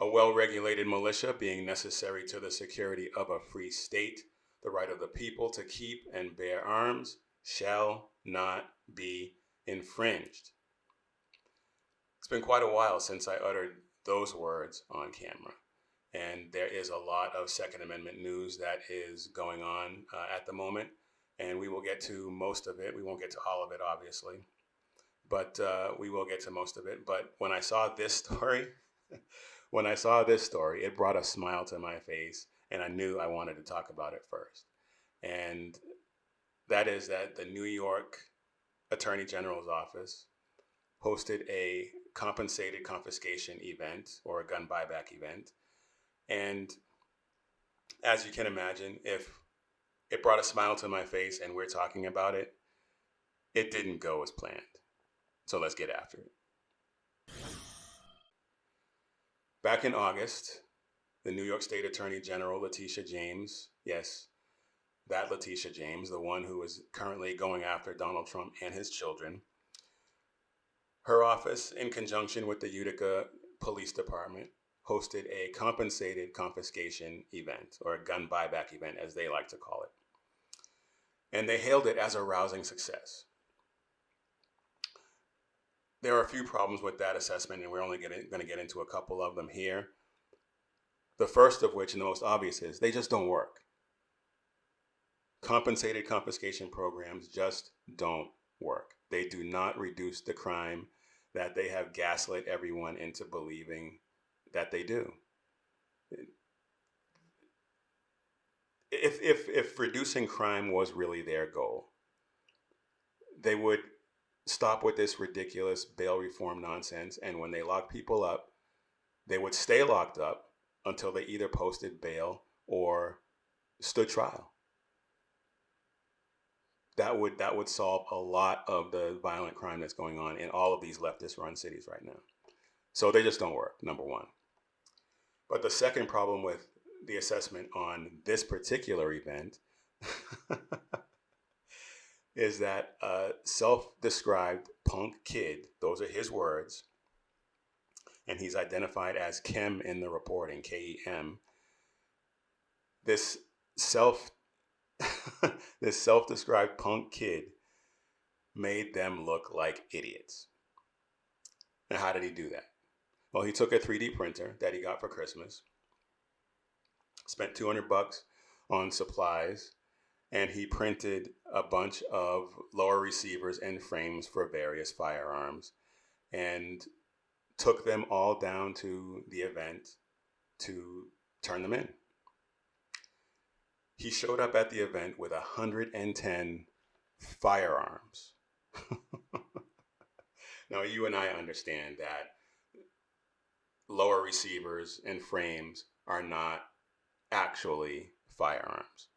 A well-regulated militia being necessary to the security of a free state, the right of the people to keep and bear arms shall not be infringed. It's been quite a while since I uttered those words on camera. And there is a lot of Second Amendment news that is going on at the moment. And we will get to most of it. We won't get to all of it, obviously, but we will get to most of it. But when I saw this story, it brought a smile to my face, and I knew I wanted to talk about it first. And that is that the New York Attorney General's office hosted a compensated confiscation event, or a gun buyback event. And as you can imagine, if it brought a smile to my face and we're talking about it, it didn't go as planned. So let's get after it. Back in August, the New York State Attorney General, Letitia James, yes, that Letitia James, the one who is currently going after Donald Trump and his children, her office, in conjunction with the Utica Police Department, hosted a compensated confiscation event, or a gun buyback event, as they like to call it. And they hailed it as a rousing success. There are a few problems with that assessment, and we're only going to get into a couple of them here. The first of which, and the most obvious, is they just don't work. Compensated confiscation programs just don't work. They do not reduce the crime that they have gaslit everyone into believing that they do. If reducing crime was really their goal, they would stop with this ridiculous bail reform nonsense. And when they lock people up, they would stay locked up until they either posted bail or stood trial. That would solve a lot of the violent crime that's going on in all of these leftist run cities right now. So they just don't work, number one. But the second problem with the assessment on this particular event is that a self-described punk kid, those are his words, and he's identified as Kem in the reporting, Kem. This self-described punk kid made them look like idiots. Now, how did he do that? Well, he took a 3D printer that he got for Christmas, spent $200 on supplies, and he printed a bunch of lower receivers and frames for various firearms and took them all down to the event to turn them in. He showed up at the event with 110 firearms. Now, you and I understand that lower receivers and frames are not actually firearms.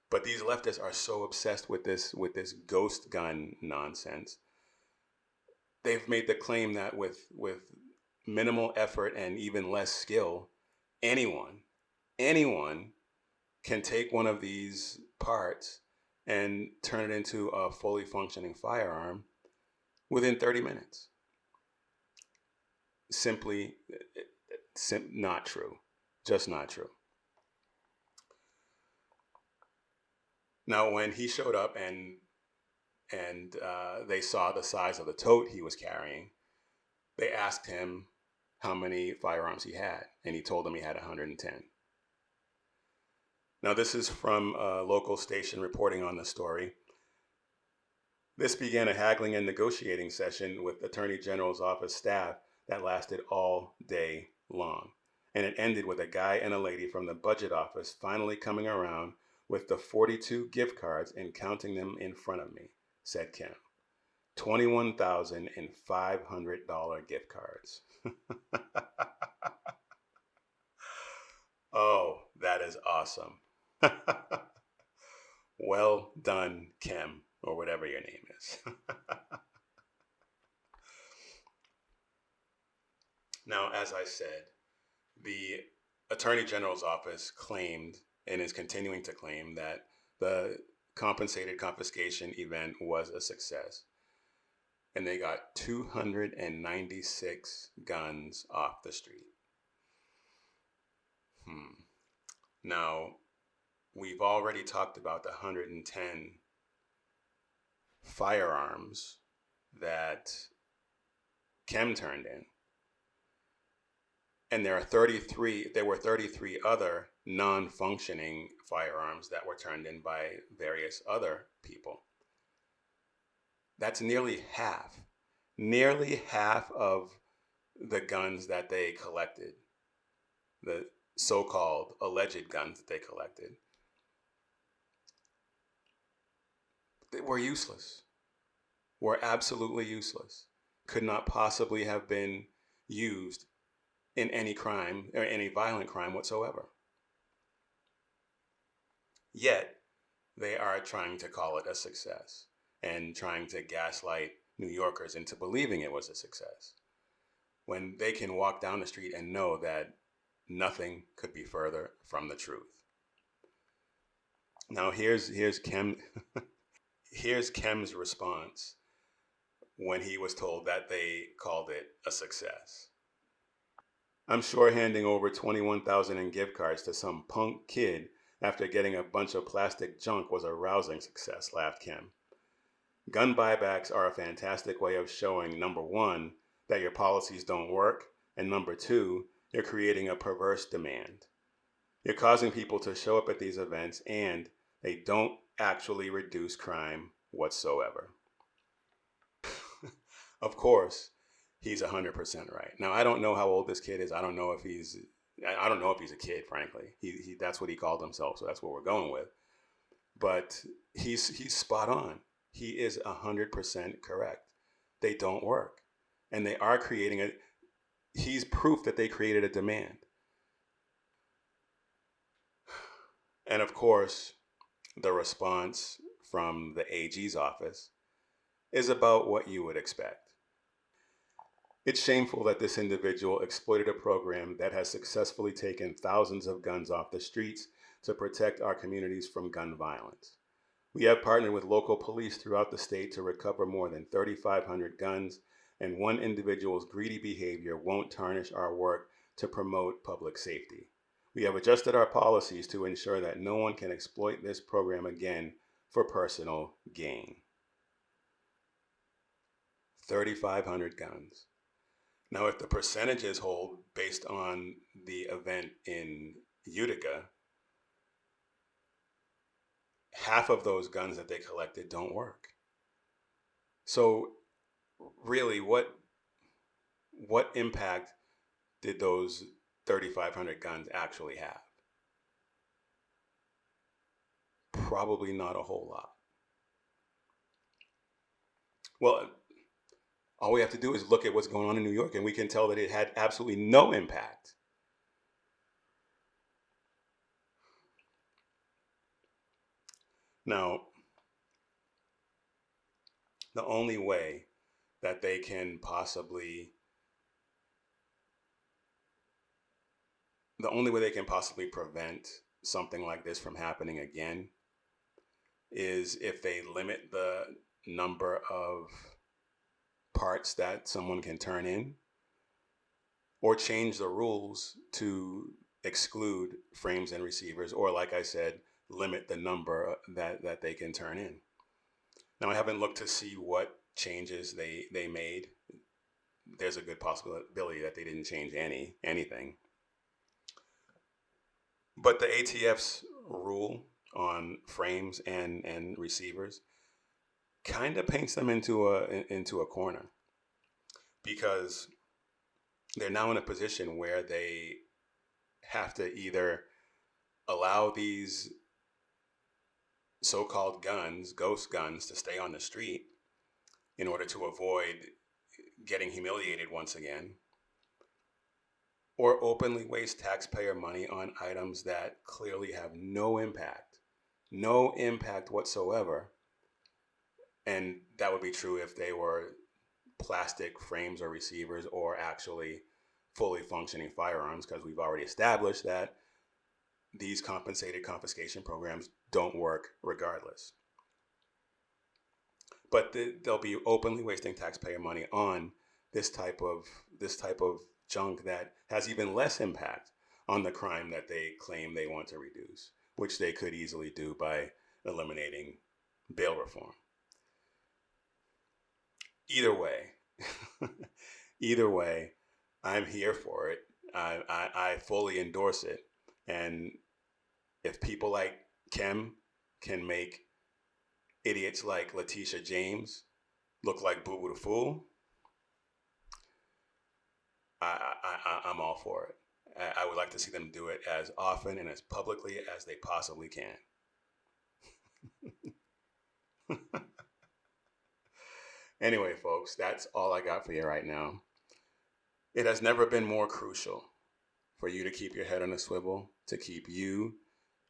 But these leftists are so obsessed with this ghost gun nonsense. They've made the claim that with minimal effort and even less skill, anyone can take one of these parts and turn it into a fully functioning firearm within 30 minutes. Simply not true. Just not true. Now, when he showed up and they saw the size of the tote he was carrying, they asked him how many firearms he had, and he told them he had 110. Now, this is from a local station reporting on the story. This began a haggling and negotiating session with Attorney General's office staff that lasted all day long. And it ended with a guy and a lady from the budget office finally coming around with the 42 gift cards and counting them in front of me, said Kem. $21,500 gift cards. Oh, that is awesome. Well done, Kem, or whatever your name is. Now, as I said, the Attorney General's office claimed and is continuing to claim that the compensated confiscation event was a success. And they got 296 guns off the street. Hmm. Now, we've already talked about the 110 firearms that Kem turned in. And there were 33 other non-functioning firearms that were turned in by various other people. That's nearly half of the guns that they collected, the so-called alleged guns that they collected. They were useless, were absolutely useless, could not possibly have been used in any crime or any violent crime whatsoever. Yet, they are trying to call it a success and trying to gaslight New Yorkers into believing it was a success when they can walk down the street and know that nothing could be further from the truth. Now here's Kem's response when he was told that they called it a success. I'm sure handing over 21,000 in gift cards to some punk kid after getting a bunch of plastic junk was a rousing success, laughed Kem. Gun buybacks are a fantastic way of showing, number one, that your policies don't work, and number two, you're creating a perverse demand. You're causing people to show up at these events and they don't actually reduce crime whatsoever. Of course, he's 100% right. Now, I don't know how old this kid is. I don't know if he's a kid, frankly. That's what he called himself, so that's what we're going with. But he's spot on. He is 100% correct. They don't work. And they are he's proof that they created a demand. And of course, the response from the AG's office is about what you would expect. It's shameful that this individual exploited a program that has successfully taken thousands of guns off the streets to protect our communities from gun violence. We have partnered with local police throughout the state to recover more than 3,500 guns, and one individual's greedy behavior won't tarnish our work to promote public safety. We have adjusted our policies to ensure that no one can exploit this program again for personal gain. 3,500 guns. Now, if the percentages hold based on the event in Utica, half of those guns that they collected don't work. So really, what impact did those 3,500 guns actually have? Probably not a whole lot. Well, all we have to do is look at what's going on in New York and we can tell that it had absolutely no impact. Now, the only way that they can possibly prevent something like this from happening again is if they limit the number of parts that someone can turn in, or change the rules to exclude frames and receivers, or like I said, limit the number that they can turn in. Now, I haven't looked to see what changes they made. There's a good possibility that they didn't change anything. But the ATF's rule on frames and receivers kind of paints them into a corner, because they're now in a position where they have to either allow these so-called guns, ghost guns, to stay on the street in order to avoid getting humiliated once again, or openly waste taxpayer money on items that clearly have no impact whatsoever. And that would be true if they were plastic frames or receivers or actually fully functioning firearms, because we've already established that these compensated confiscation programs don't work regardless. But they'll be openly wasting taxpayer money on this type of junk that has even less impact on the crime that they claim they want to reduce, which they could easily do by eliminating bail reform. Either way, either way, I'm here for it. I fully endorse it. And if people like Kim can make idiots like Letitia James look like Boo Boo the Fool, I'm all for it. I would like to see them do it as often and as publicly as they possibly can. Anyway, folks, that's all I got for you right now. It has never been more crucial for you to keep your head on a swivel, to keep you,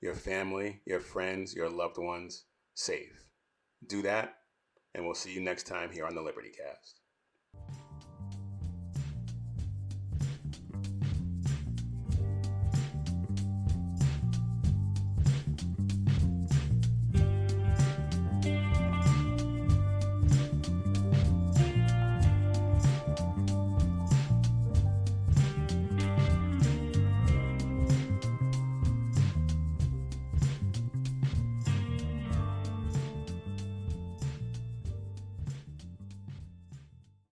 your family, your friends, your loved ones safe. Do that, and we'll see you next time here on the Liberty Cast.